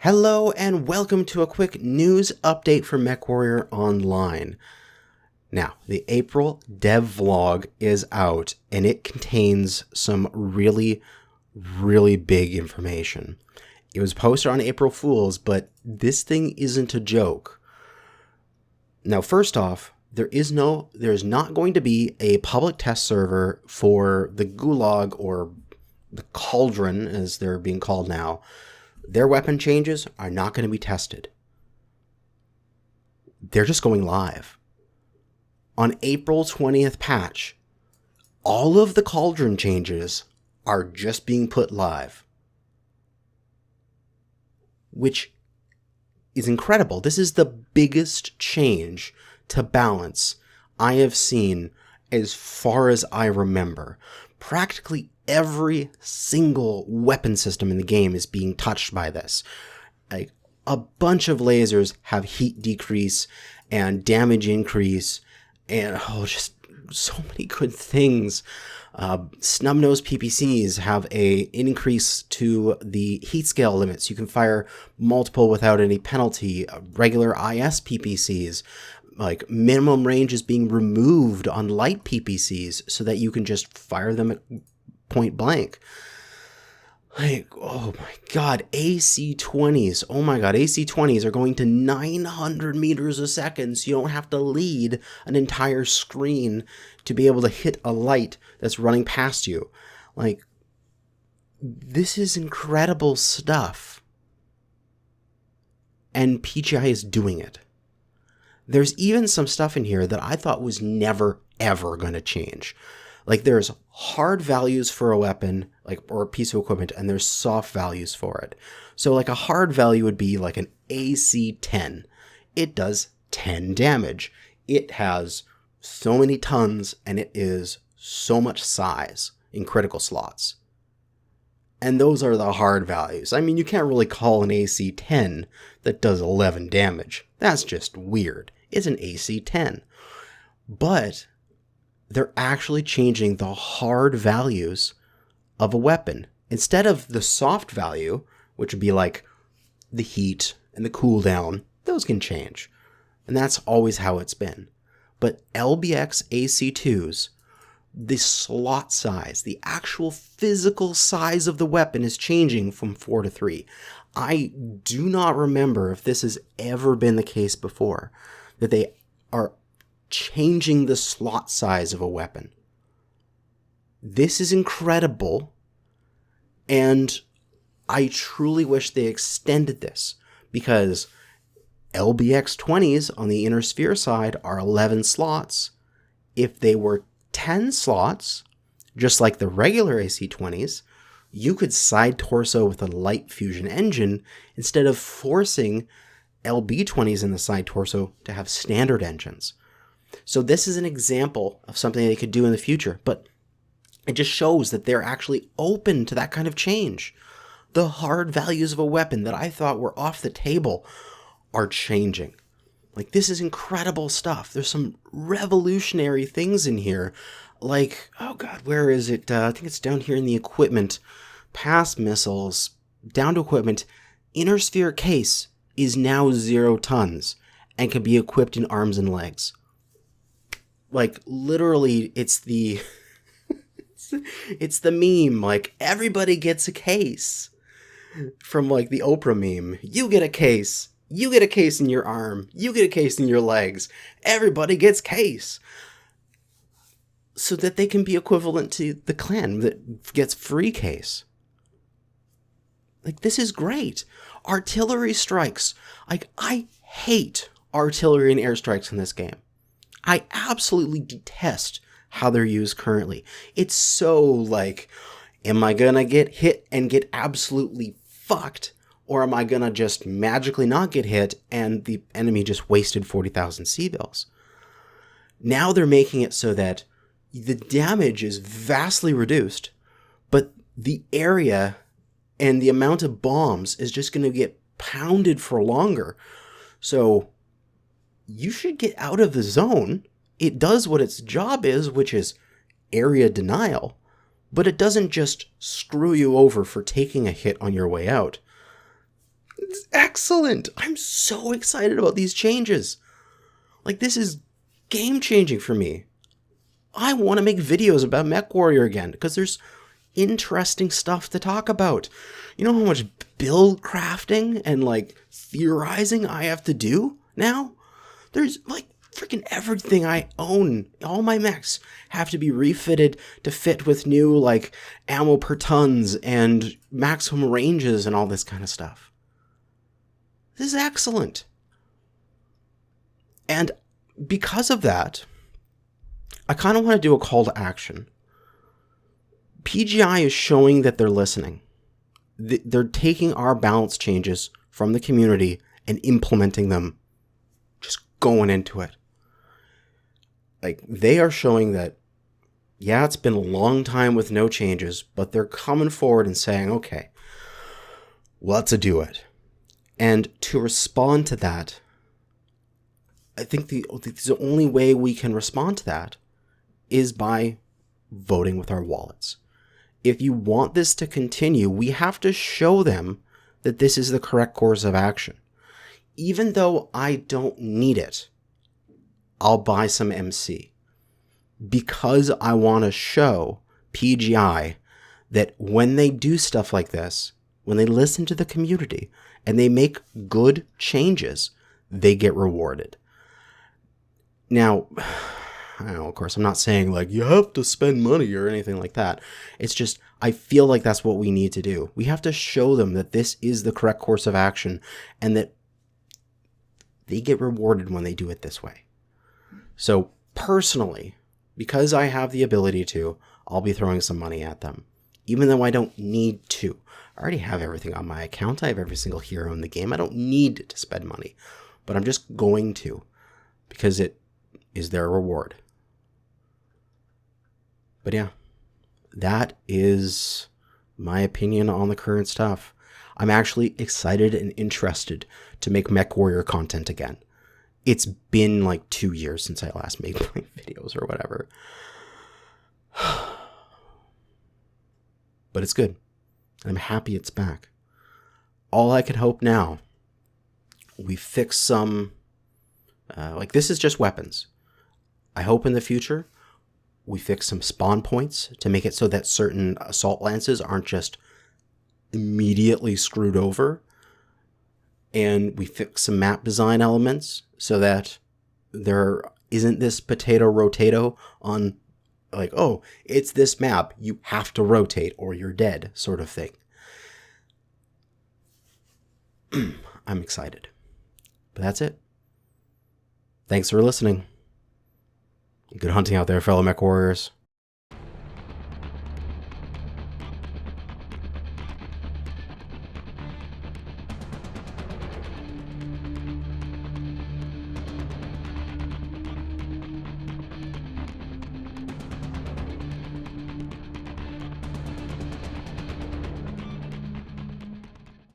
Hello and welcome to a quick news update from MechWarrior Online. Now, the April dev vlog is out and it contains some really big information. It was posted on April Fool's, but this thing isn't a joke. Now, first off, there's not going to be a public test server for the Gulag or the Cauldron, as they're being called now. Their weapon changes are not going to be tested. They're just going live. On April 20th patch, all of the Cauldron changes are just being put live. Which is incredible. This is the biggest change to balance I have seen as far as I remember. Practically every single weapon system in the game is being touched by this. Like, a bunch of lasers have heat decrease and damage increase and just so many good things. Snub-nosed PPCs have an increase to the heat scale limits. You can fire multiple without any penalty. Regular IS PPCs, like minimum range is being removed on light PPCs so that you can just fire them at point blank. Like, oh my god, AC-20s. Oh my god, AC-20s are going to 900 meters a second, so you don't have to lead an entire screen to be able to hit a light that's running past you. Like, this is incredible stuff. And PGI is doing it. There's even some stuff in here that I thought was never, ever going to change. Like, there's hard values for a weapon, like, or a piece of equipment, and there's soft values for it. So, like, a hard value would be like an AC-10. It does 10 damage. It has so many tons, and it is so much size in critical slots. And those are the hard values. I mean, you can't really call an AC-10 that does 11 damage. That's just weird. It's an AC-10. But they're actually changing the hard values of a weapon. Instead of the soft value, which would be like the heat and the cooldown, those can change. And that's always how it's been. But LBX AC2s, the slot size, the actual physical size of the weapon is changing from 4 to 3. I do not remember if this has ever been the case before, that they are changing the slot size of a weapon. This is incredible, and I truly wish they extended this, because LBX 20s on the inner sphere side are 11 slots. If they were 10 slots, just like the regular AC-20s, you could side torso with a light fusion engine instead of forcing LB-20s in the side torso to have standard engines. So this is an example of something they could do in the future, but it just shows that they're actually open to that kind of change. The hard values of a weapon that I thought were off the table are changing. Like, this is incredible stuff. There's some revolutionary things in here. Like, oh god, where is it? I think it's down here in the equipment. Past missiles, down to equipment. Inner sphere case is now 0 tons and can be equipped in arms and legs. Like, literally, it's the it's the meme, like, everybody gets a case. From, like, the Oprah meme. You get a case. You get a case in your arm. You get a case in your legs. Everybody gets case. So that they can be equivalent to the clan that gets free case. Like, this is great. Artillery strikes. Like, I hate artillery and airstrikes in this game. I absolutely detest how they're used currently. It's so like, am I gonna get hit and get absolutely fucked? Or am I gonna just magically not get hit and the enemy just wasted 40,000 C-bills? Now they're making it so that the damage is vastly reduced, but the area and the amount of bombs is just gonna get pounded for longer. So you should get out of the zone. It does what its job is, which is area denial, but it doesn't just screw you over for taking a hit on your way out. It's excellent. I'm so excited about these changes. Like, this is game changing for me. I want to make videos about MechWarrior again because there's interesting stuff to talk about. You know how much build crafting and like theorizing I have to do now? There's like freaking everything I own. All my mechs have to be refitted to fit with new like ammo per tons and maximum ranges and all this kind of stuff. This is excellent. And because of that, I kind of want to do a call to action. PGI is showing that they're listening. They're taking our balance changes from the community and implementing them, just going into it. Like, they are showing that, yeah, it's been a long time with no changes, but they're coming forward and saying, okay, let's do it. And to respond to that, I think the only way we can respond to that is by voting with our wallets. If you want this to continue, we have to show them that this is the correct course of action. Even though I don't need it, I'll buy some MC. Because I want to show PGI that when they do stuff like this, when they listen to the community and they make good changes, they get rewarded. Now, I don't know, of course, I'm not saying like you have to spend money or anything like that. It's just, I feel like that's what we need to do. We have to show them that this is the correct course of action and that they get rewarded when they do it this way. So personally, because I have the ability to, I'll be throwing some money at them, even though I don't need to. I already have everything on my account. I have every single hero in the game. I don't need to spend money, but I'm just going to because it is their reward. But yeah, that is my opinion on the current stuff. I'm actually excited and interested to make MechWarrior content again. It's been like 2 years since I last made my videos or whatever. But it's good. I'm happy it's back. All I can hope now, we fix some, like this is just weapons. I hope in the future we fix some spawn points to make it so that certain assault lances aren't just immediately screwed over. And we fix some map design elements so that there isn't this potato rotato on like, oh, it's this map, you have to rotate or you're dead sort of thing. I'm excited. But that's it. Thanks for listening. Good hunting out there, fellow mech warriors.